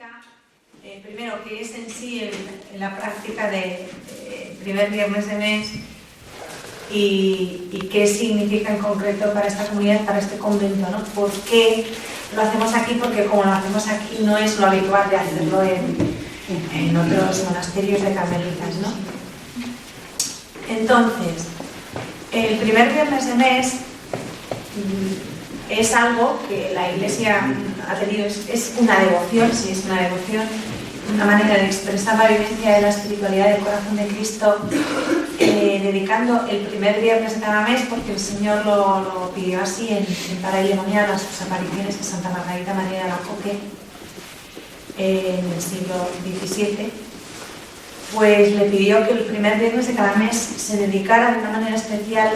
práctica, primero, ¿qué es en sí la práctica de primer viernes de mes y qué significa en concreto para esta comunidad, para este convento, ¿no? ¿Por qué lo hacemos aquí? Porque como lo hacemos aquí no es lo habitual de hacerlo en otros monasterios de carmelitas, ¿no? Entonces, el primer viernes de mes es algo que la Iglesia ha tenido, es una devoción, sí, es una devoción, una manera de expresar la vivencia de la espiritualidad del corazón de Cristo, dedicando el primer viernes de cada mes, porque el Señor lo pidió así en paralelomía a sus apariciones de Santa Margarita María de Alacoque en el siglo XVII. Pues le pidió que el primer viernes de cada mes se dedicara de una manera especial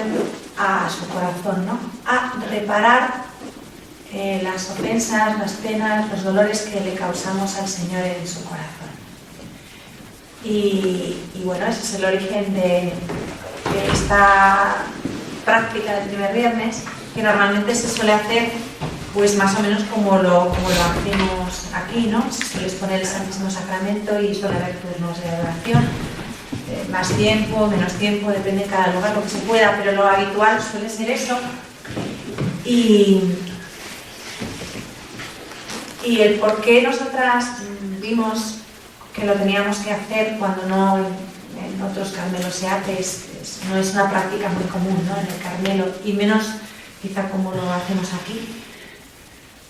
a su corazón, ¿no? A reparar las ofensas, las penas, los dolores que le causamos al Señor en su corazón. Y bueno, ese es el origen de esta práctica del primer viernes, que normalmente se suele hacer pues más o menos como lo hacemos aquí, ¿no? Se suele exponer el Santísimo Sacramento y suele haber turnos de adoración, más tiempo, menos tiempo, depende de cada lugar, lo que se pueda, pero lo habitual suele ser eso. Y el por qué nosotras vimos que lo teníamos que hacer cuando no en otros Carmelos se hace, no es una práctica muy común, ¿no? En el Carmelo, y menos quizá como lo hacemos aquí.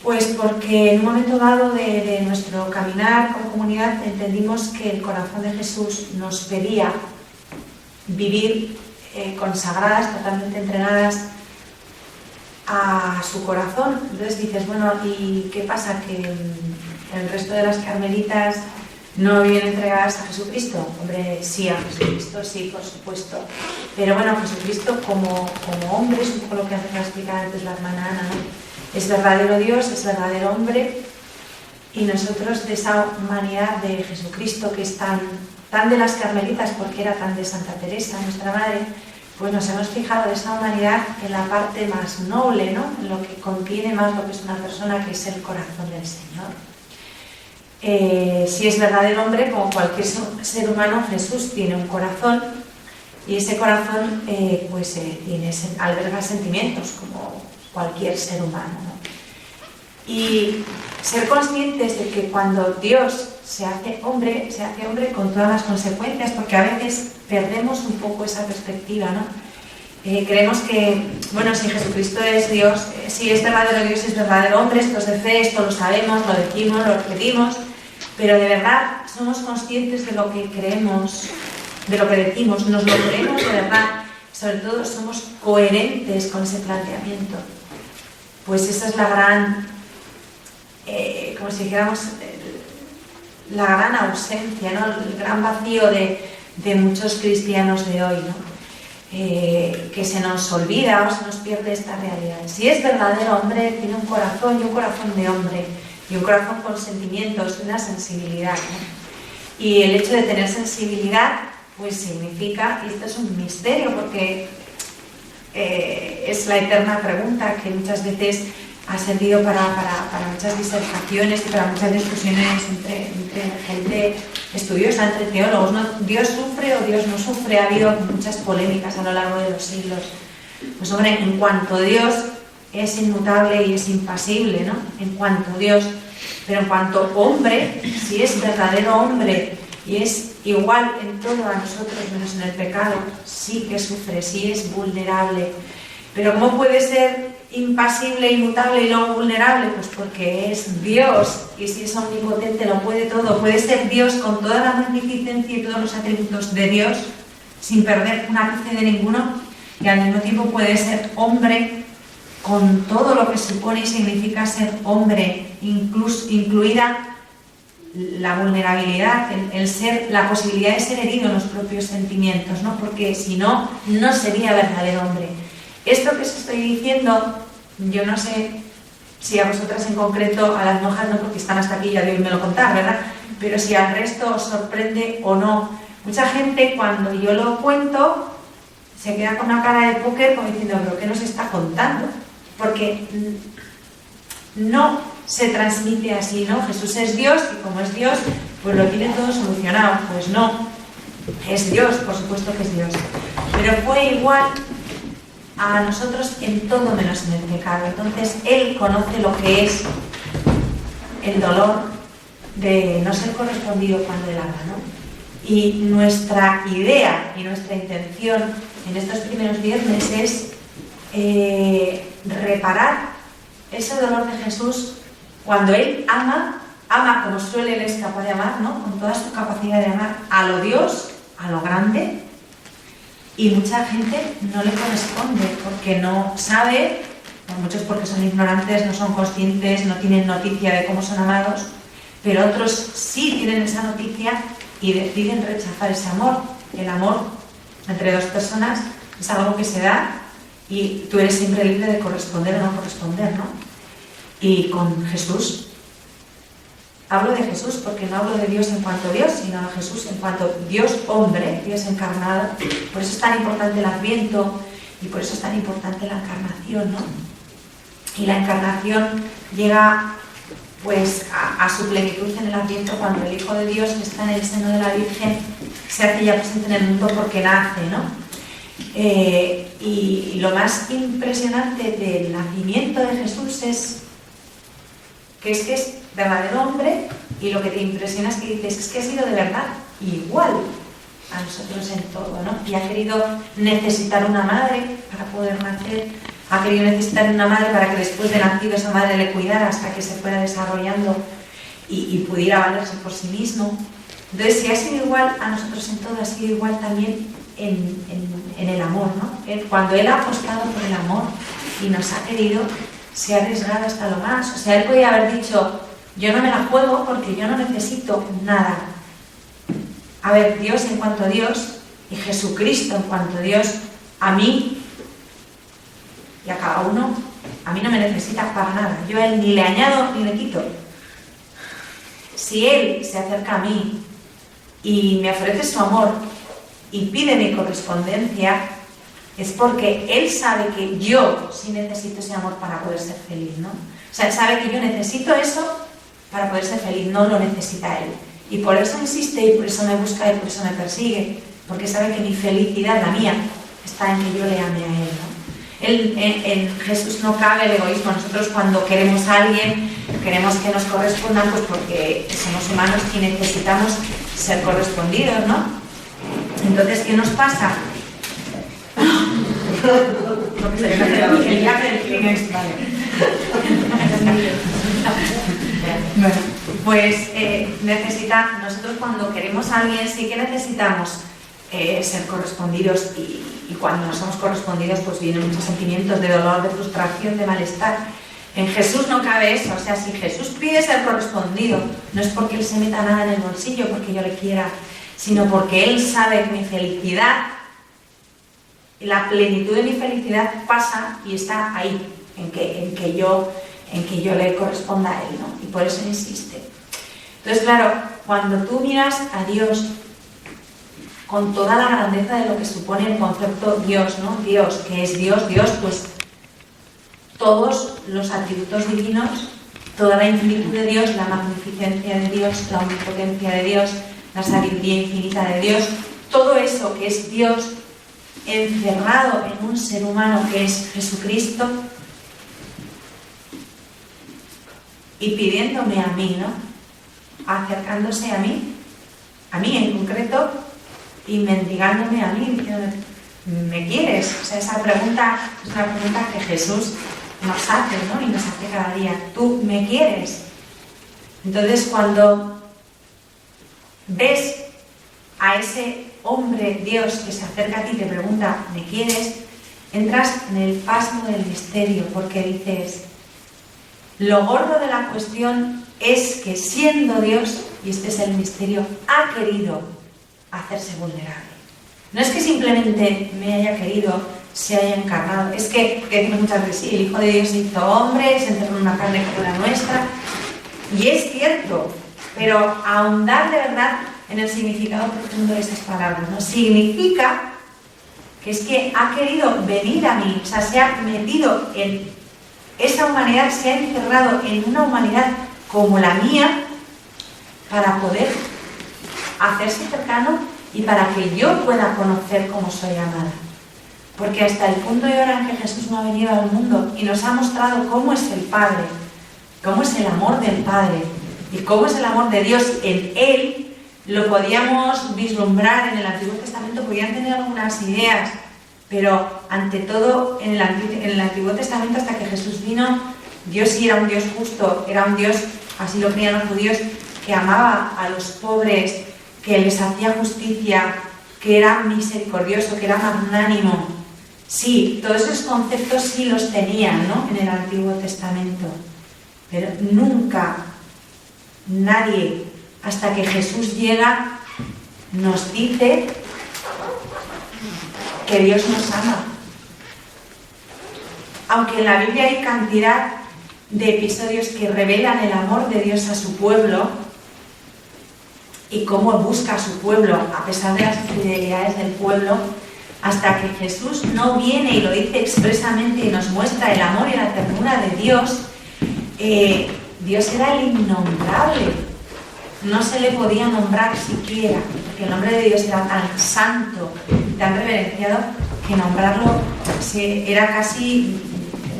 Pues porque en un momento dado de nuestro caminar como comunidad entendimos que el corazón de Jesús nos pedía vivir consagradas, totalmente entregadas a su corazón. Entonces dices, bueno, ¿y qué pasa? ¿Que el resto de las carmelitas no viven entregadas a Jesucristo? Hombre, sí, a Jesucristo, sí, por supuesto. Pero bueno, Jesucristo como hombre, es un poco lo que hace explicar antes la hermana Ana, ¿no? Es verdadero Dios, es verdadero hombre, y nosotros de esa humanidad de Jesucristo, que es tan de las carmelitas, porque era tan de Santa Teresa, nuestra madre, pues nos hemos fijado de esa humanidad en la parte más noble, ¿no? En lo que contiene más lo que es una persona, que es el corazón del Señor. Si es verdadero hombre, como cualquier ser humano, Jesús tiene un corazón, y ese corazón alberga sentimientos, como cualquier ser humano, ¿no? Y ser conscientes de que cuando Dios se hace hombre con todas las consecuencias, porque a veces perdemos un poco esa perspectiva, ¿no? Creemos que, bueno, si Jesucristo es Dios, si es verdadero Dios, es verdadero hombre, esto es de fe, esto lo sabemos, lo decimos, lo repetimos, pero de verdad somos conscientes de lo que creemos, de lo que decimos, nos lo creemos de verdad, sobre todo somos coherentes con ese planteamiento. Pues esa es la gran, como si dijéramos, la gran ausencia, ¿no? El gran vacío de muchos cristianos de hoy, ¿no? Que se nos olvida o se nos pierde esta realidad. Si es verdadero hombre, tiene un corazón, y un corazón de hombre, y un corazón con sentimientos, una sensibilidad, ¿no? Y el hecho de tener sensibilidad, pues significa, y esto es un misterio, porque es la eterna pregunta que muchas veces ha servido para muchas disertaciones y para muchas discusiones entre gente estudiosa, entre teólogos, ¿no? ¿Dios sufre o Dios no sufre? Ha habido muchas polémicas a lo largo de los siglos. Pues hombre, en cuanto Dios es inmutable y es impasible, ¿no? En cuanto Dios, pero en cuanto hombre, si es verdadero hombre y es igual en todo a nosotros menos en el pecado, sí que sufre, sí es vulnerable. Pero ¿cómo puede ser impasible, inmutable y luego vulnerable? Pues porque es Dios, y si es omnipotente lo puede todo. Puede ser Dios con toda la magnificencia y todos los atributos de Dios sin perder un ápice de ninguno, y al mismo tiempo puede ser hombre con todo lo que supone y significa ser hombre, incluida la vulnerabilidad, el ser, la posibilidad de ser herido en los propios sentimientos, ¿no? Porque si no, no sería verdadero hombre. Esto que os estoy diciendo, yo no sé si a vosotras en concreto, a las monjas no, porque están hasta aquí, ya de hoy me lo contar, ¿verdad? Pero si al resto os sorprende o no. Mucha gente cuando yo lo cuento se queda con una cara de póker como diciendo, ¿pero qué nos está contando? Porque no se transmite así, ¿no? Jesús es Dios y como es Dios, pues lo tiene todo solucionado. Pues no, es Dios, por supuesto que es Dios. Pero fue igual a nosotros en todo menos en el pecado. Entonces Él conoce lo que es el dolor de no ser correspondido cuando Él ama, ¿no? Y nuestra idea y nuestra intención en estos primeros viernes es reparar ese dolor de Jesús cuando Él ama como suele Él es capaz de amar, ¿no? Con toda su capacidad de amar a lo Dios, a lo grande, y mucha gente no le corresponde porque no sabe, muchos porque son ignorantes, no son conscientes, no tienen noticia de cómo son amados, pero otros sí tienen esa noticia y deciden rechazar ese amor. El amor entre dos personas es algo que se da y tú eres siempre libre de corresponder o no corresponder, ¿no? Y con Jesús, hablo de Jesús porque no hablo de Dios en cuanto Dios, sino de Jesús en cuanto Dios hombre, Dios encarnado. Por eso es tan importante el Adviento y por eso es tan importante la encarnación, ¿no? Y la encarnación llega pues a su plenitud en el Adviento cuando el Hijo de Dios, que está en el seno de la Virgen, se hace ya presente en el mundo porque nace, ¿no? Y lo más impresionante del nacimiento de Jesús es que es verdadero hombre, y lo que te impresiona es que dices, es que ha sido de verdad igual a nosotros en todo, ¿no? Y ha querido necesitar una madre para poder nacer, ha querido necesitar una madre para que después de nacido esa madre le cuidara hasta que se fuera desarrollando y pudiera valerse por sí mismo. Entonces, si ha sido igual a nosotros en todo, ha sido igual también en el amor, ¿no? Cuando Él ha apostado por el amor y nos ha querido, se ha arriesgado hasta lo más. O sea, Él podía haber dicho, yo no me la juego porque yo no necesito nada. A ver, Dios en cuanto a Dios y Jesucristo en cuanto a Dios, a mí y a cada uno, a mí no me necesita para nada. Yo a Él ni le añado ni le quito. Si Él se acerca a mí y me ofrece su amor y pide mi correspondencia, es porque Él sabe que yo sí necesito ese amor para poder ser feliz, ¿no? O sea, Él sabe que yo necesito eso para poder ser feliz, no lo necesita Él. Y por eso insiste y por eso me busca y por eso me persigue, porque sabe que mi felicidad, la mía, está en que yo le ame a Él, ¿no? En Jesús no cabe el egoísmo. Nosotros cuando queremos a alguien, queremos que nos correspondan, pues porque somos humanos y necesitamos ser correspondidos, ¿no? Entonces, ¿qué nos pasa? Pues nosotros cuando queremos a alguien sí que necesitamos ser correspondidos y cuando no somos correspondidos pues vienen muchos sentimientos de dolor, de frustración, de malestar. En Jesús no cabe eso. O sea, si Jesús pide ser correspondido, no es porque Él se meta nada en el bolsillo porque yo le quiera, sino porque Él sabe que mi felicidad, la plenitud de mi felicidad pasa y está ahí, en que yo le corresponda a Él, ¿no? Y por eso insiste. Entonces, claro, cuando tú miras a Dios con toda la grandeza de lo que supone el concepto Dios, ¿no? Dios, que es Dios, pues todos los atributos divinos, toda la infinitud de Dios, la magnificencia de Dios, la omnipotencia de Dios, la sabiduría infinita de Dios, todo eso que es Dios encerrado en un ser humano que es Jesucristo y pidiéndome a mí, ¿no? Acercándose a mí en concreto, y mendigándome a mí, diciéndome, ¿me quieres? O sea, esa pregunta es una pregunta que Jesús nos hace, ¿no? Y nos hace cada día. ¿Tú me quieres? Entonces, cuando ves a ese hombre, Dios, que se acerca a ti y te pregunta, ¿me quieres?, entras en el pasmo del misterio, porque dices, lo gordo de la cuestión es que siendo Dios, y este es el misterio, ha querido hacerse vulnerable. No es que simplemente me haya querido, se haya encarnado, es que decimos muchas veces, sí, el Hijo de Dios se hizo hombre, se encerró en una carne como la nuestra, y es cierto, pero ahondar de verdad en el significado profundo de esas palabras, ¿no? Significa que es que ha querido venir a mí, o sea, se ha metido en esa humanidad se ha encerrado en una humanidad como la mía para poder hacerse cercano y para que yo pueda conocer cómo soy amada. Porque hasta el punto y hora en que Jesús no ha venido al mundo y nos ha mostrado cómo es el Padre, cómo es el amor del Padre y cómo es el amor de Dios en Él, lo podíamos vislumbrar en el Antiguo Testamento, podían tener algunas ideas, pero ante todo en el Antiguo Testamento, hasta que Jesús vino, Dios sí era un Dios justo, era un Dios, así lo creían los judíos, que amaba a los pobres, que les hacía justicia, que era misericordioso, que era magnánimo. Sí, todos esos conceptos sí los tenían, ¿no?, en el Antiguo Testamento, pero nunca nadie, hasta que Jesús llega, nos dice que Dios nos ama. Aunque en la Biblia hay cantidad de episodios que revelan el amor de Dios a su pueblo y cómo busca a su pueblo a pesar de las infidelidades del pueblo, hasta que Jesús no viene y lo dice expresamente y nos muestra el amor y la ternura de Dios, Dios era el innombrable. No se le podía nombrar siquiera, porque el nombre de Dios era tan santo y tan reverenciado que nombrarlo era casi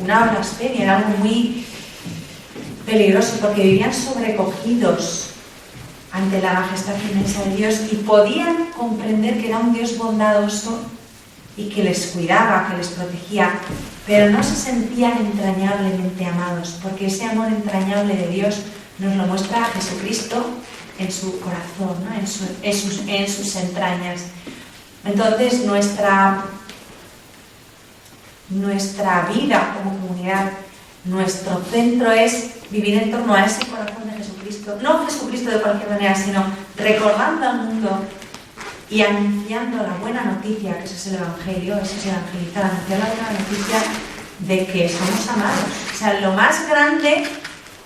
una blasfemia, era algo muy peligroso, porque vivían sobrecogidos ante la majestad inmensa de Dios y podían comprender que era un Dios bondadoso y que les cuidaba, que les protegía, pero no se sentían entrañablemente amados, porque ese amor entrañable de Dios nos lo muestra Jesucristo en su corazón, ¿no?, en sus entrañas. Entonces nuestra vida como comunidad, nuestro centro es vivir en torno a ese corazón de Jesucristo, no Jesucristo de cualquier manera, sino recordando al mundo y anunciando la buena noticia, que eso es el Evangelio, eso es evangelizar, anunciar la buena noticia de que somos amados. O sea, lo más grande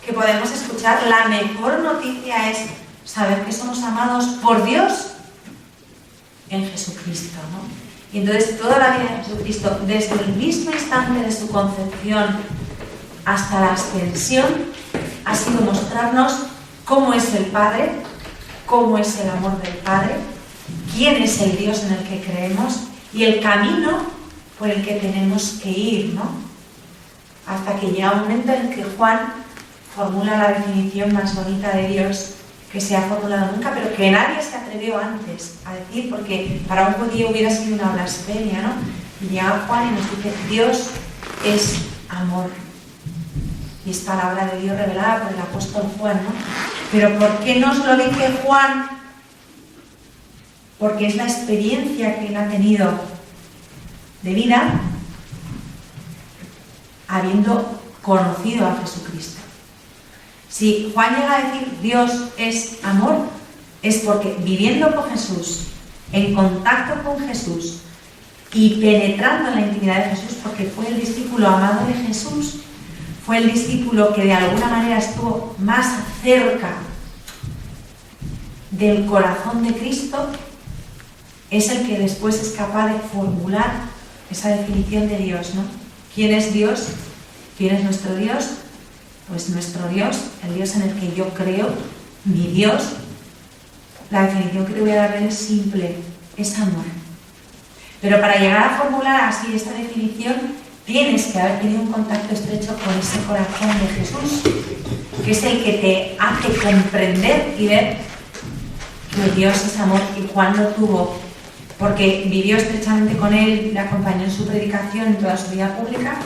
que podemos escuchar, la mejor noticia es saber que somos amados por Dios en Jesucristo, ¿no? Y entonces toda la vida de Jesucristo, desde el mismo instante de su concepción hasta la ascensión, ha sido mostrarnos cómo es el Padre, cómo es el amor del Padre, quién es el Dios en el que creemos y el camino por el que tenemos que ir, ¿no? Hasta que llega un momento en el que Juan formula la definición más bonita de Dios que se ha formulado nunca, pero que nadie se atrevió antes a decir, porque para un judío hubiera sido una blasfemia, ¿no? Y llega Juan y nos dice: Dios es amor. Y es palabra de Dios revelada por el apóstol Juan, ¿no? Pero ¿por qué nos lo dice Juan? Porque es la experiencia que él ha tenido de vida habiendo conocido a Jesucristo. Si Juan llega a decir Dios es amor, es porque viviendo con Jesús, en contacto con Jesús y penetrando en la intimidad de Jesús, porque fue el discípulo amado de Jesús, fue el discípulo que de alguna manera estuvo más cerca del corazón de Cristo, es el que después es capaz de formular esa definición de Dios, ¿no? ¿Quién es Dios? ¿Quién es nuestro Dios? Pues nuestro Dios, el Dios en el que yo creo, mi Dios. La definición que te voy a dar es simple, es amor. Pero para llegar a formular así esta definición, tienes que haber tenido un contacto estrecho con ese corazón de Jesús, que es el que te hace comprender y ver que Dios es amor. Y Juan lo tuvo porque vivió estrechamente con él, le acompañó en su predicación en toda su vida pública.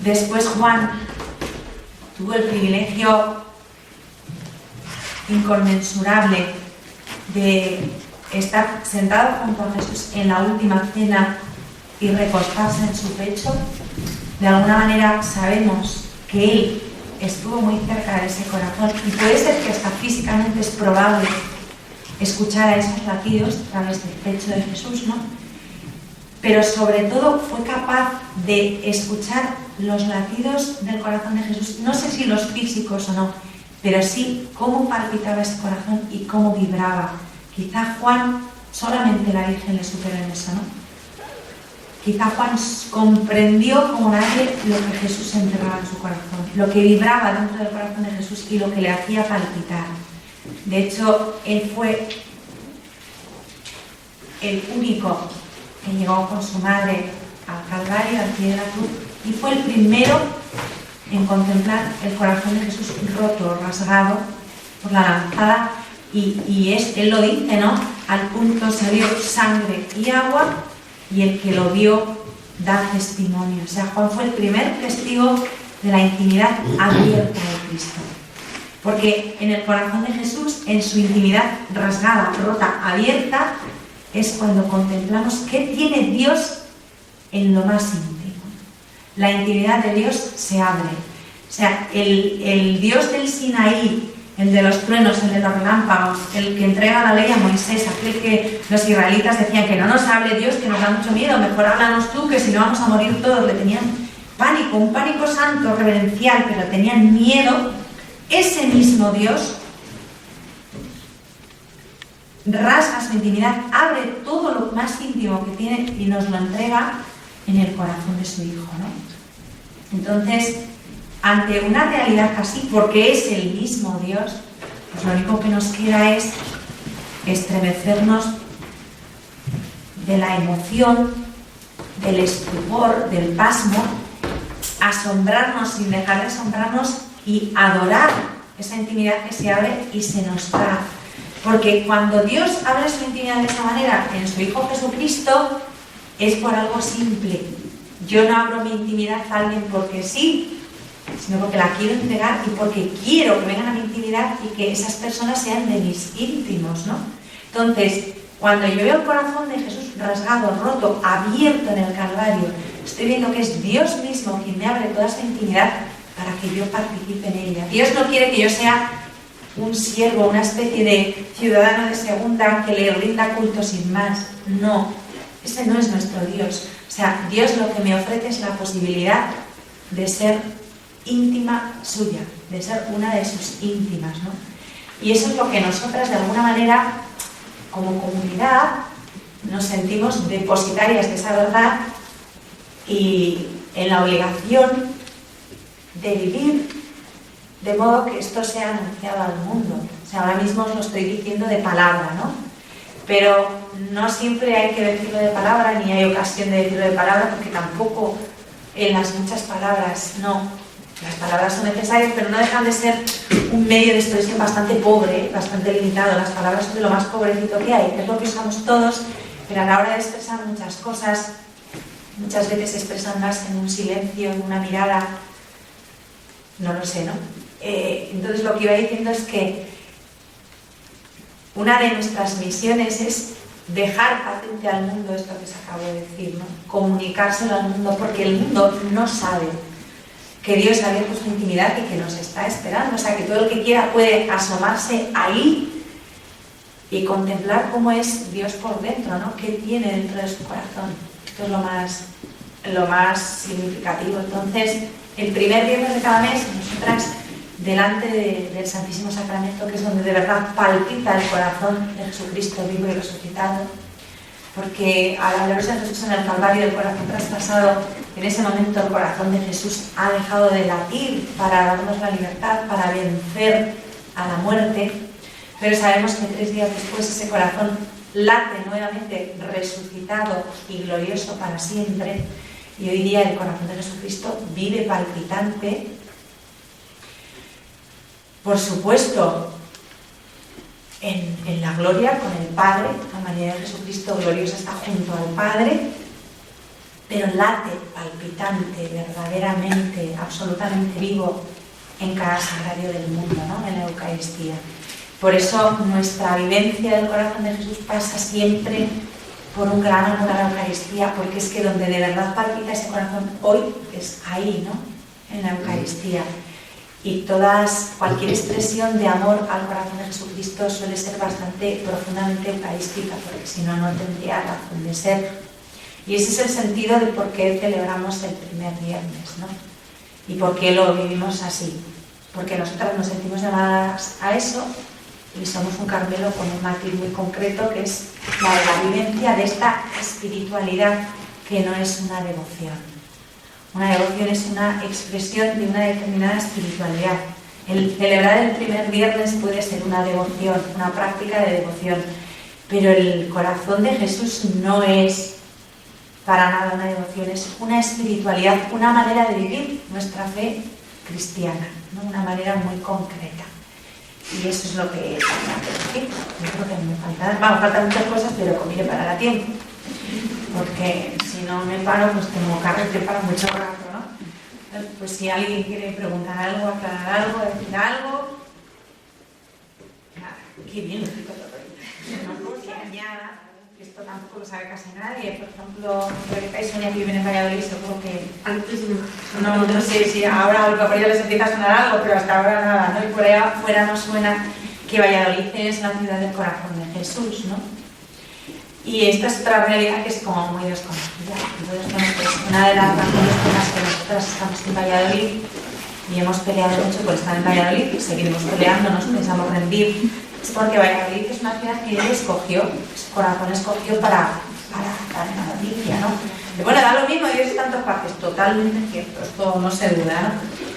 Después Juan tuvo el privilegio inconmensurable de estar sentado junto a Jesús en la última cena y recostarse en su pecho. De alguna manera sabemos que él estuvo muy cerca de ese corazón y puede ser que hasta físicamente es probable escuchar a esos latidos a través del pecho de Jesús, ¿no? Pero sobre todo fue capaz de escuchar los latidos del corazón de Jesús, no sé si los físicos o no, pero sí cómo palpitaba ese corazón y cómo vibraba. Quizá Juan, solamente la Virgen le superó en eso, ¿no? quizá Juan comprendió como nadie lo que Jesús enterraba en su corazón, lo que vibraba dentro del corazón de Jesús y lo que le hacía palpitar. De hecho, él fue el único que llegó con su madre al Calvario, al pie de la cruz, y fue el primero en contemplar el corazón de Jesús roto, rasgado por la lanzada, y él lo dice, ¿no? Al punto salió sangre y agua, y el que lo vio da testimonio. O sea, Juan fue el primer testigo de la intimidad abierta de Cristo. Porque en el corazón de Jesús, en su intimidad rasgada, rota, abierta, es cuando contemplamos qué tiene Dios en lo más íntimo. La intimidad de Dios se abre. O sea, el Dios del Sinaí, el de los truenos, el de los relámpagos, el que entrega la ley a Moisés, aquel que los israelitas decían que no nos hable Dios, que nos da mucho miedo, mejor háblanos tú, que si no vamos a morir todos. Le tenían pánico, un pánico santo, reverencial, pero tenían miedo. Ese mismo Dios rasga su intimidad, abre todo lo más íntimo que tiene y nos lo entrega en el corazón de su Hijo, ¿no? Entonces, ante una realidad así, porque es el mismo Dios, pues lo único que nos queda es estremecernos de la emoción, del estupor, del pasmo, asombrarnos sin dejar de asombrarnos y adorar esa intimidad que se abre y se nos da. Porque cuando Dios abre su intimidad de esa manera en su Hijo Jesucristo, es por algo simple. Yo no abro mi intimidad a alguien porque sí, sino porque la quiero entregar y porque quiero que vengan a mi intimidad y que esas personas sean de mis íntimos, ¿no? Entonces, cuando yo veo el corazón de Jesús rasgado, roto, abierto en el Calvario, estoy viendo que es Dios mismo quien me abre toda esa intimidad para que yo participe en ella. Dios no quiere que yo sea un siervo, una especie de ciudadano de segunda que le rinda culto sin más. No, ese no es nuestro Dios. O sea, Dios lo que me ofrece es la posibilidad de ser íntima suya, de ser una de sus íntimas, ¿no? Y eso es lo que nosotras, de alguna manera, como comunidad, nos sentimos depositarias de esa verdad y en la obligación de vivir de modo que esto sea anunciado al mundo. O sea, ahora mismo os lo estoy diciendo de palabra, ¿no? Pero no siempre hay que decirlo de palabra, ni hay ocasión de decirlo de palabra, porque tampoco en las muchas palabras, no. Las palabras son necesarias, pero no dejan de ser un medio de expresión bastante pobre, bastante limitado. Las palabras son de lo más pobrecito que hay, que es lo que usamos todos, pero a la hora de expresar muchas cosas, muchas veces se expresan más en un silencio, en una mirada, no lo sé, ¿no? Entonces lo que iba diciendo es que una de nuestras misiones es dejar patente al mundo esto que se acabo de decir, ¿no? Comunicárselo al mundo, porque el mundo no sabe que Dios ha abierto su intimidad y que nos está esperando. O sea, que todo el que quiera puede asomarse ahí y contemplar cómo es Dios por dentro, ¿no? ¿Qué tiene dentro de su corazón? Esto es lo más significativo. Entonces, el primer viernes de cada mes, nosotras, delante del Santísimo Sacramento, que es donde de verdad palpita el corazón de Jesucristo vivo y resucitado, porque al hablar de Jesús en el Calvario, el corazón traspasado, en ese momento el corazón de Jesús ha dejado de latir para darnos la libertad, para vencer a la muerte, pero sabemos que 3 días después ese corazón late nuevamente resucitado y glorioso para siempre, y hoy día el corazón de Jesucristo vive palpitante, por supuesto, en la gloria con el Padre. La humanidad de Jesucristo gloriosa está junto al Padre, pero late, palpitante, verdaderamente, absolutamente vivo en cada sagrario del mundo, ¿no? En la Eucaristía. Por eso nuestra vivencia del corazón de Jesús pasa siempre por un gran amor a la Eucaristía, porque es que donde de verdad palpita ese corazón hoy es ahí, ¿no? En la Eucaristía. Y cualquier expresión de amor al corazón de Jesucristo suele ser bastante profundamente eucarística, porque si no, no tendría razón de ser. Y ese es el sentido de por qué celebramos el primer viernes, ¿no? Y por qué lo vivimos así. Porque nosotras nos sentimos llamadas a eso y somos un Carmelo con un matiz muy concreto, que es la de la vivencia de esta espiritualidad que no es una devoción. Una devoción es una expresión de una determinada espiritualidad. El celebrar el primer viernes puede ser una devoción, una práctica de devoción, pero el corazón de Jesús no es para nada una devoción, es una espiritualidad, una manera de vivir nuestra fe cristiana, ¿no? Una manera muy concreta. Y eso es lo que tenía que decir. Yo creo que me faltan muchas cosas, pero conviene parar a tiempo. Porque si no me paro, pues tengo carrete para mucho rato, ¿no? Entonces, pues si alguien quiere preguntar algo, aclarar algo, decir algo... Nada, qué bien lo explico todo. No se añada, esto tampoco lo sabe casi nadie. Por ejemplo, Rebeca y Sonia que viven en Valladolid, seguro que... Antes no sé si ahora o por ello les empieza a sonar algo, pero hasta ahora nada, ¿no? Y por ahí afuera nos suena que Valladolid es la ciudad del corazón de Jesús, ¿no? Y esta es otra realidad que es como muy desconocida. Entonces, bueno, pues una de las razones por las que nosotras estamos en Valladolid y hemos peleado mucho por estar en Valladolid y seguiremos peleando, nos pensamos rendir, es porque Valladolid es una ciudad que él escogió, su corazón escogió para dar una noticia, ¿no? Y bueno, da lo mismo, Dios está en todas partes, totalmente cierto, esto no se duda, ¿no?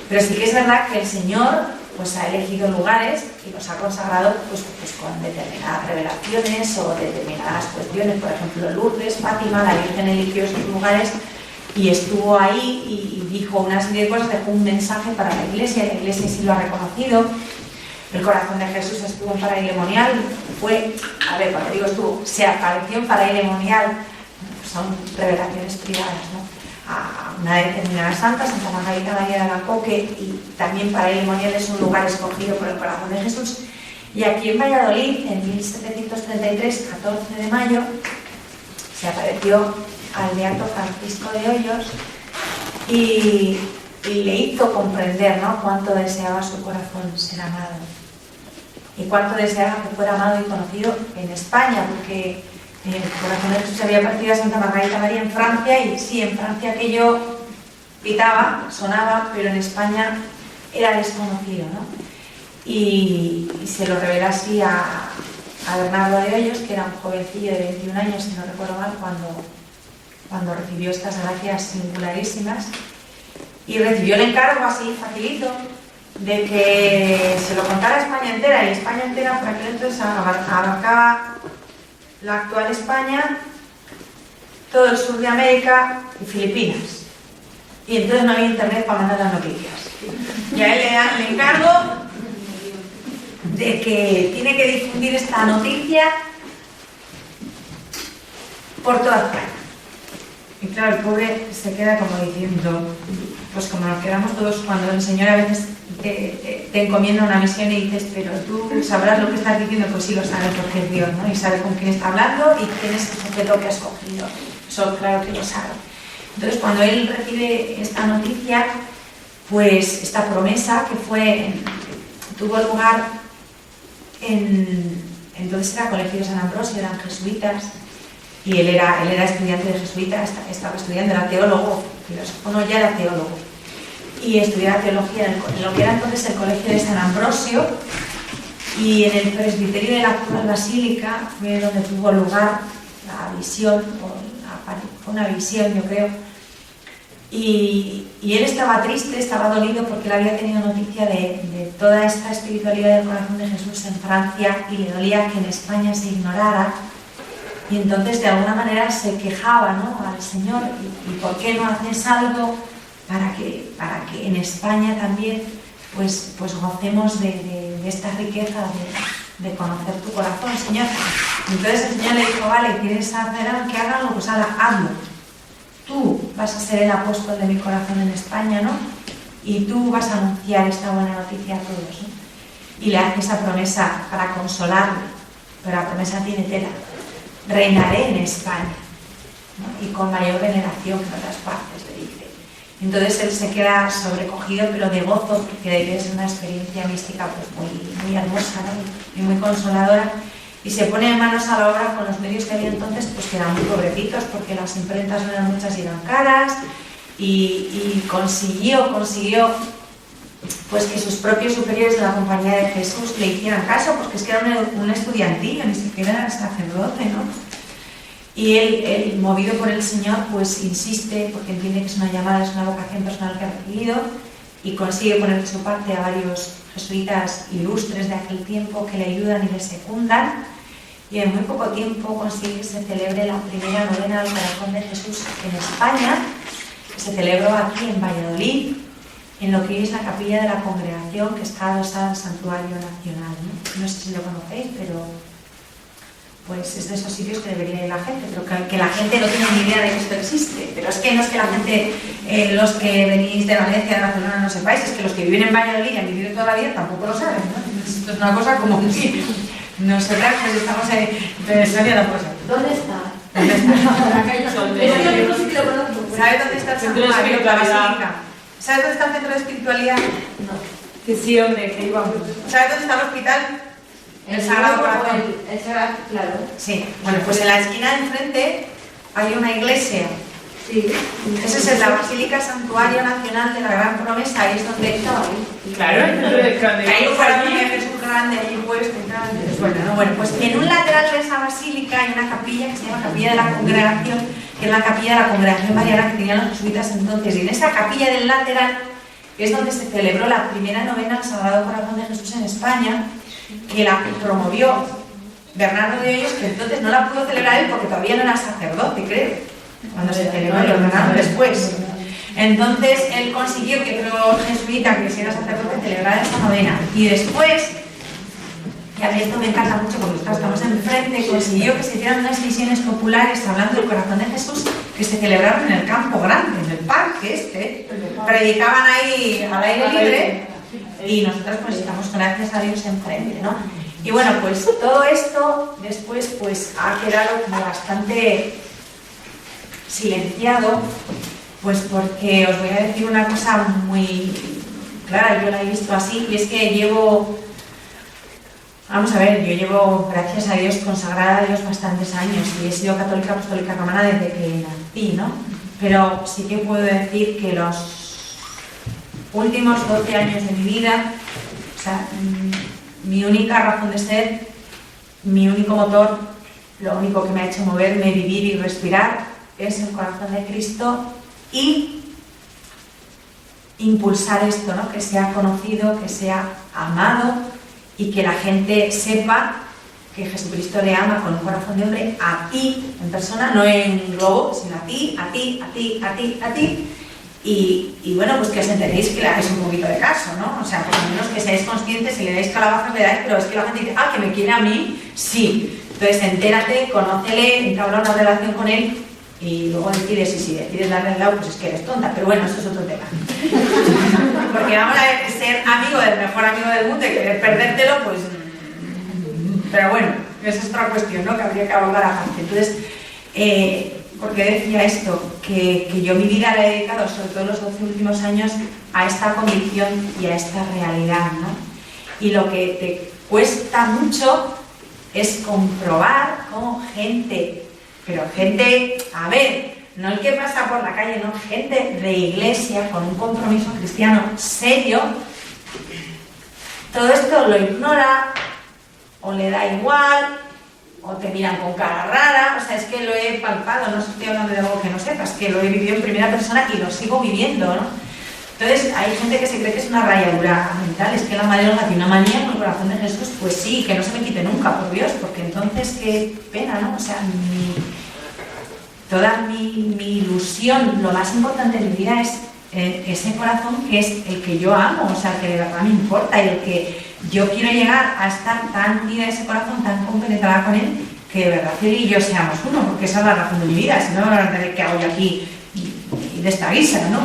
Pero sí que es verdad que el Señor pues ha elegido lugares y los ha consagrado pues con determinadas revelaciones o determinadas cuestiones, por ejemplo Lourdes, Fátima, la Virgen eligió estos lugares y estuvo ahí y dijo una serie de cosas, dejó un mensaje para la Iglesia, y la Iglesia sí lo ha reconocido. El corazón de Jesús estuvo en Paraílemonial, cuando digo estuvo, se apareció en Paraílemonial, son revelaciones privadas, ¿no? A una determinada santa, Santa Margarita María de Alacoque, y también Paraílemonial es un lugar escogido por el corazón de Jesús. Y aquí en Valladolid, en 1733, 14 de mayo, se apareció al beato Francisco de Hoyos y le hizo comprender, ¿no?, cuánto deseaba su corazón ser amado y cuánto deseaba que fuera amado y conocido en España, porque el corazón de Jesús había aparecido a Santa Margarita María en Francia, y sí, en Francia aquello pitaba, sonaba, pero en España era desconocido, ¿no? Y se lo revela así a Bernardo de Hoyos, que era un jovencillo de 21 años, si no recuerdo mal, cuando recibió estas gracias singularísimas, y recibió el encargo así facilito de que se lo contara a España entera, y España entera por aquel entonces abarcaba la actual España, todo el sur de América y Filipinas, y entonces no había internet para mandar las noticias, y a él le dan el encargo de que tiene que difundir esta noticia por toda España. Y claro, el pobre se queda como diciendo, pues como nos quedamos todos cuando el Señor a veces te encomienda una misión y dices, pero tú sabrás lo que estás diciendo. Pues sí lo sabe, porque es Dios, ¿no? Y sabe con quién está hablando y quién es el sujeto que ha escogido. Eso claro que lo sabe. Entonces cuando él recibe esta noticia, pues esta promesa que tuvo lugar entonces era Colegio de San Ambrosio, eran jesuitas, y él era estudiante de jesuitas, estaba estudiando, era teólogo, filósofo no, ya era teólogo, y estudiaba teología en lo que era entonces el Colegio de San Ambrosio, y en el presbiterio de la actual basílica fue donde tuvo lugar la visión, fue una visión, yo creo, y él estaba triste, estaba dolido porque él había tenido noticia de toda esta espiritualidad del corazón de Jesús en Francia, y le dolía que en España se ignorara. Y entonces de alguna manera se quejaba, ¿no?, al Señor, y ¿por qué no haces algo para que en España también pues gocemos de esta riqueza de conocer tu corazón, Señor? Entonces el Señor le dijo, vale, ¿quieres hacer algo? Que haga algo, pues hazlo. Tú vas a ser el apóstol de mi corazón en España, ¿no? Y tú vas a anunciar esta buena noticia a todos, ¿no? Y le hace esa promesa para consolarle, pero la promesa tiene tela. Reinaré en España, ¿no?, y con mayor veneración que en otras partes, le dice. Entonces él se queda sobrecogido, pero de gozo, porque es una experiencia mística pues muy hermosa, ¿no?, y muy consoladora, y se pone manos a la obra con los medios que había entonces, pues que eran muy pobrecitos, porque las imprentas no eran muchas y eran caras, y consiguió pues que sus propios superiores de la Compañía de Jesús le hicieran caso, porque es que era un estudiantillo, ni siquiera era sacerdote, ¿no? Y él, movido por el Señor, pues insiste, porque entiende que es una llamada, es una vocación personal que ha recibido, y consigue poner de su parte a varios jesuitas ilustres de aquel tiempo que le ayudan y le secundan, y en muy poco tiempo consigue que se celebre la primera novena al Corazón de Jesús en España, que se celebró aquí en Valladolid, en lo que hoy es la capilla de la congregación, que está adosada al Santuario Nacional, ¿no? No sé si lo conocéis, pero pues es de esos sitios que debería ir la gente, pero que la gente no tiene ni idea de que esto existe. Pero es que no es que la gente, los que venís de Valencia, de Barcelona, no sepáis, es que los que viven en Valladolid y han vivido toda la vida tampoco lo saben, ¿no? Esto es una cosa como que nosotras pues estamos en Sonia la cosa. ¿Dónde está? ¿Dónde está? La calle Soltero. No sé si lo conozco. ¿Sabes dónde está el santuario, la basílica? ¿Sabes dónde está el centro de espiritualidad? No. Que sí, hombre, que íbamos. ¿Sabes dónde está el hospital? El Sagrado Corazón. El Sagrado, claro. Sí, bueno, pues en la esquina de enfrente hay una iglesia. Sí. Esa es la Basílica Santuario Nacional de la Gran Promesa, ahí es donde estaba ahí. Claro, Hay un corazón de Jesús grande ahí puesto y tal. Bueno, pues en un lateral de esa basílica hay una capilla que se llama Capilla de la Congregación, que es la capilla de la Congregación Mariana que tenían los jesuitas entonces. Y en esa capilla del lateral es donde se celebró la primera novena al Sagrado Corazón de Jesús en España, que la promovió Bernardo de Hoyos, que entonces no la pudo celebrar él porque todavía no era sacerdote, creo, cuando se celebró, lo ordenaron después. Entonces él consiguió que otro jesuita que era sacerdote celebrara esta novena, y después, y a mí esto me encanta mucho porque estamos enfrente, consiguió que se hicieran unas misiones populares hablando del Corazón de Jesús que se celebraron en el Campo Grande, en el parque predicaban ahí al aire libre. Y nosotros pues estamos, gracias a Dios, enfrente, ¿no? Y bueno, pues todo esto después pues ha quedado como bastante silenciado, pues porque os voy a decir una cosa muy clara, yo la he visto así, y es que vamos a ver, yo llevo, gracias a Dios, consagrada a Dios bastantes años, y he sido católica apostólica romana desde que nací, ¿no? Pero sí que puedo decir que los últimos 12 años de mi vida, o sea, mi única razón de ser, mi único motor, lo único que me ha hecho moverme, vivir y respirar es el corazón de Cristo, y impulsar esto, ¿no? Que sea conocido, que sea amado, y que la gente sepa que Jesucristo le ama con un corazón de hombre a ti en persona, no en globo, sino a ti, a ti, a ti, a ti, a ti. Y bueno, pues que os enteréis que le hagáis un poquito de caso, ¿no? O sea, por lo menos que seáis conscientes, si le dais calabazas le dais, pero es que la gente dice, ah, que me quiere a mí, sí. Entonces entérate, conócele, entabla una relación con él y luego decides, y si decides darle el lado, pues es que eres tonta, pero bueno, eso es otro tema. Porque vamos a ver, ser amigo del mejor amigo del mundo y querer perdértelo, pues... Pero bueno, esa es otra cuestión, ¿no? Que habría que abordar aparte. Entonces, ¿por qué decía esto? Que yo mi vida la he dedicado, sobre todo los 12 últimos años, a esta convicción y a esta realidad, ¿no? Y lo que te cuesta mucho es comprobar cómo gente, pero gente, a ver, no el que pasa por la calle, no, gente de iglesia con un compromiso cristiano serio, todo esto lo ignora o le da igual, o te miran con cara rara. O sea, es que lo he palpado, no estoy hablando de algo que no sepas, que lo he vivido en primera persona y lo sigo viviendo, ¿no? Entonces, hay gente que se cree que es una rayadura mental, es que la Madre Olga tiene una manía con el corazón de Jesús, pues sí, que no se me quite nunca, por Dios, porque entonces qué pena, ¿no? O sea, toda mi ilusión, lo más importante de mi vida es ese corazón que es el que yo amo, o sea, que de verdad me importa, y el que yo quiero llegar a estar tan unida a ese corazón, tan compenetrada con él, que de verdad él y yo seamos uno, porque esa es la razón de mi vida, si no me van a tener que hago yo aquí y de esta guisa, ¿no?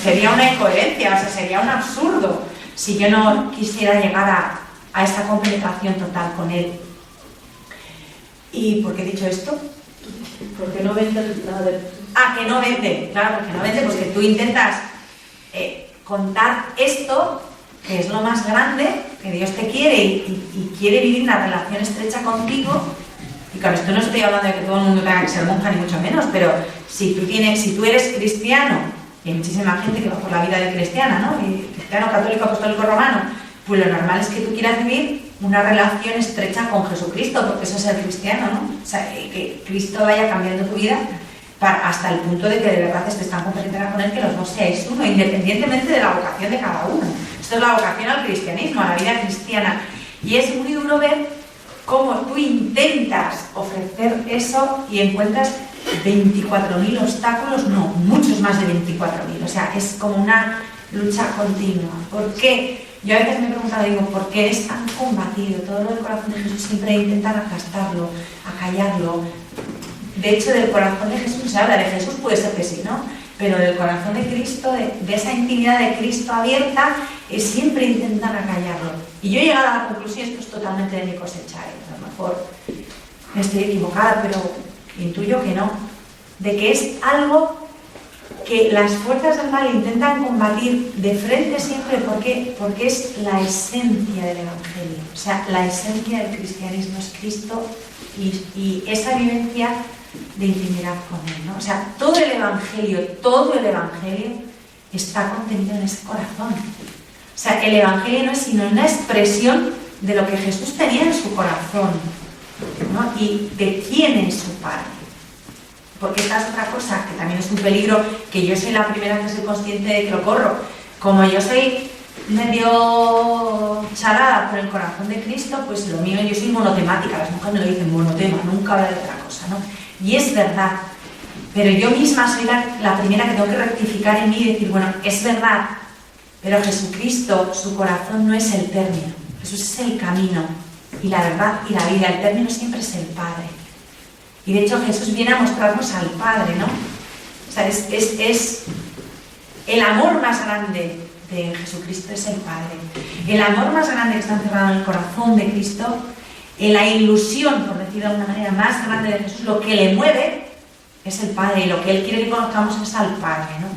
Sería una incoherencia, o sea, sería un absurdo si yo no quisiera llegar a esa compenetración total con él. ¿Y por qué he dicho esto? Porque no vende nada de... Ah, que no vende, claro, porque no vende, pues que tú intentas contar esto, que es lo más grande, que Dios te quiere y quiere vivir una relación estrecha contigo. Y claro, esto no estoy hablando de que todo el mundo tenga que ser monja, ni mucho menos, pero si tú eres cristiano, y hay muchísima gente que va por la vida de cristiana, ¿no? Y cristiano, católico, apostólico, romano, pues lo normal es que tú quieras vivir una relación estrecha con Jesucristo, porque eso es el cristiano, ¿no? O sea, que Cristo vaya cambiando tu vida hasta el punto de que de verdad estés tan compenetrada con Él que los dos seáis uno, independientemente de la vocación de cada uno. Esto es la vocación al cristianismo, a la vida cristiana. Y es muy duro ver cómo tú intentas ofrecer eso y encuentras 24.000 obstáculos, no, muchos más de 24.000. O sea, es como una lucha continua. ¿Por qué? Yo a veces me he preguntado, digo, ¿por qué es tan combatido? Todo lo del corazón de Jesús siempre intentan aplastarlo, acallarlo. De hecho, del corazón de Jesús se habla, de Jesús puede ser que sí, ¿no? Pero del corazón de Cristo, de esa intimidad de Cristo abierta, siempre intentan acallarlo. Y yo he llegado a la conclusión, esto es totalmente de mi cosecha, a lo mejor estoy equivocada, pero intuyo que no, de que es algo que las fuerzas del mal intentan combatir de frente siempre. Porque es la esencia del Evangelio. O sea, la esencia del cristianismo es Cristo y esa vivencia de intimidad con Él, ¿no? O sea, todo el Evangelio está contenido en ese corazón. O sea, el Evangelio no es sino una expresión de lo que Jesús tenía en su corazón, ¿no? Y de quién es su Padre. Porque esta es otra cosa, que también es un peligro, que yo soy la primera que soy consciente de que lo corro. Como yo soy medio charada por el corazón de Cristo, pues lo mío, yo soy monotemática, las mujeres me lo dicen monotema, nunca hablo de otra cosa, ¿no? Y es verdad, pero yo misma soy la primera que tengo que rectificar en mí y decir, bueno, es verdad, pero Jesucristo, su corazón no es el término, Jesús es el camino y la verdad y la vida, el término siempre es el Padre. Y de hecho Jesús viene a mostrarnos al Padre, ¿no? O sea, es el amor más grande de Jesucristo es el Padre. El amor más grande que está encerrado en el corazón de Cristo, en la ilusión, por decir de alguna manera, más grande de Jesús, lo que le mueve es el Padre, y lo que Él quiere que conozcamos es al Padre, ¿no?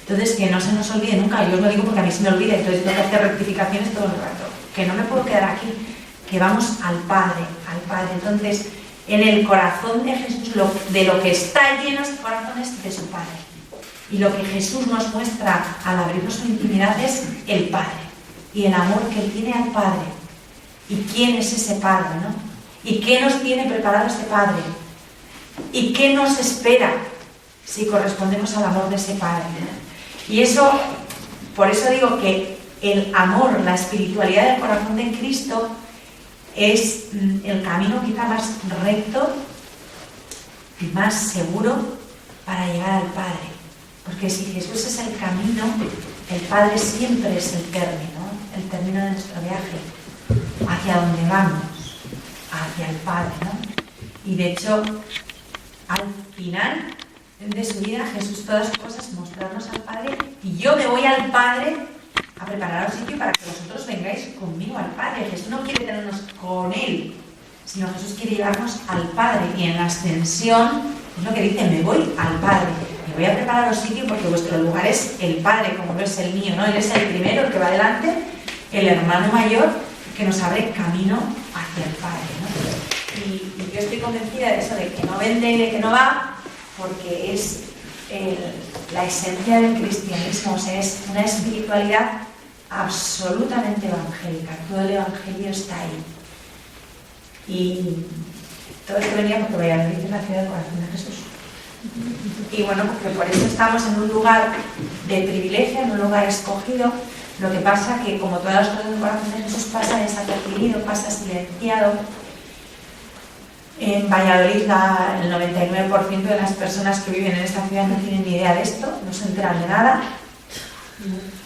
Entonces, que no se nos olvide nunca, yo os lo digo porque a mí se me olvida, entonces tengo que hacer rectificaciones todo el rato, que no me puedo quedar aquí, que vamos al Padre, al Padre. Entonces, en el corazón de Jesús, de lo que está lleno ese corazón es de su Padre. Y lo que Jesús nos muestra al abrirnos su intimidad es el Padre. Y el amor que Él tiene al Padre. ¿Y quién es ese Padre, no? ¿Y qué nos tiene preparado ese Padre? ¿Y qué nos espera si correspondemos al amor de ese Padre, ¿no? Y eso, por eso digo que el amor, la espiritualidad del corazón de Cristo es el camino quizá más recto y más seguro para llegar al Padre. Porque si Jesús es el camino, el Padre siempre es el término de nuestro viaje, hacia donde vamos, hacia el Padre, ¿no? Y de hecho, al final de su vida, Jesús todas sus cosas mostrarnos al Padre, y yo me voy al Padre a prepararos sitio para que vosotros vengáis conmigo al Padre. Jesús no quiere tenernos con Él, sino Jesús quiere llevarnos al Padre. Y en la ascensión es lo que dice, me voy al Padre. Me voy a prepararos sitio porque vuestro lugar es el Padre, como no es el mío, ¿no? Él es el primero, el que va adelante, el hermano mayor que nos abre camino hacia el Padre, ¿no? Y yo estoy convencida de eso, de que no vende y de que no va, porque es la esencia del cristianismo, o sea, es una espiritualidad absolutamente evangélica. Todo el evangelio está ahí. Y todo esto venía porque Valladolid es la ciudad del corazón de Jesús. Y bueno, porque por eso estamos en un lugar de privilegio, en un lugar escogido. Lo que pasa que, como todas las cosas del corazón de Jesús, pasa desapercibido, pasa silenciado. En Valladolid el 99% de las personas que viven en esta ciudad no tienen ni idea de esto, no se enteran de nada.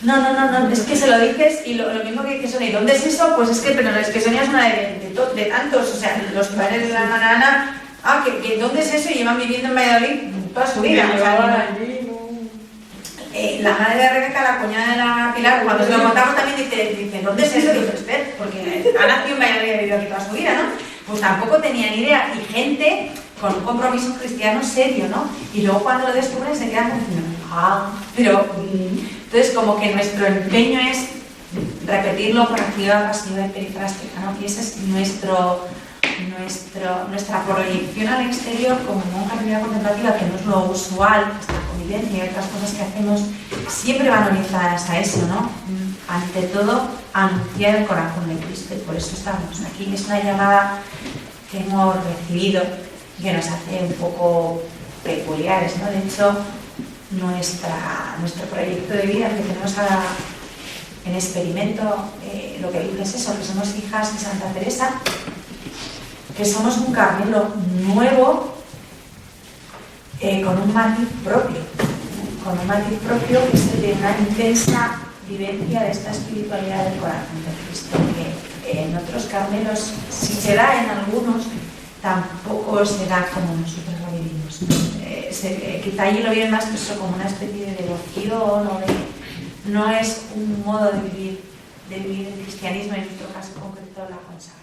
No, es que se lo dices y lo mismo que dice Sonia, ¿y dónde es eso? Pues es que Sonia es una de tantos, o sea, los padres de la hermana Ana, que ¿dónde es eso? Y llevan viviendo en Valladolid toda su vida. O sea, la madre de Rebeca, la cuñada de la Pilar, cuando se lo contamos también dice, ¿dónde es eso? Y dice, espera, porque ha nacido en Valladolid y ha vivido aquí toda su vida, ¿no? Pues tampoco tenía ni idea, y gente con un compromiso cristiano serio, ¿no? Y luego cuando lo descubren se quedan como, pero entonces como que nuestro empeño es repetirlo por activa, pasiva y perifrástica, ¿no? Y esa es nuestra proyección al exterior como monja de vida contemplativa, que no es lo usual, está convivencia y otras cosas que hacemos siempre van orientadas a eso, ¿no? Ante todo, anunciar el corazón de Cristo, y por eso estamos aquí. Es una llamada que hemos recibido que nos hace un poco peculiares, ¿no? De hecho, nuestro proyecto de vida que tenemos ahora en experimento, lo que dice es eso, que somos hijas de Santa Teresa, que somos un Carmelo nuevo, con un matiz propio, que es el de una intensa vivencia de esta espiritualidad del corazón de Cristo, que en otros Carmelos, si se da en algunos, tampoco se da como nosotros lo vivimos. Quizá allí lo viven más eso como una especie de devoción, no es un modo de vivir el cristianismo, en nuestro caso concreto la consagración.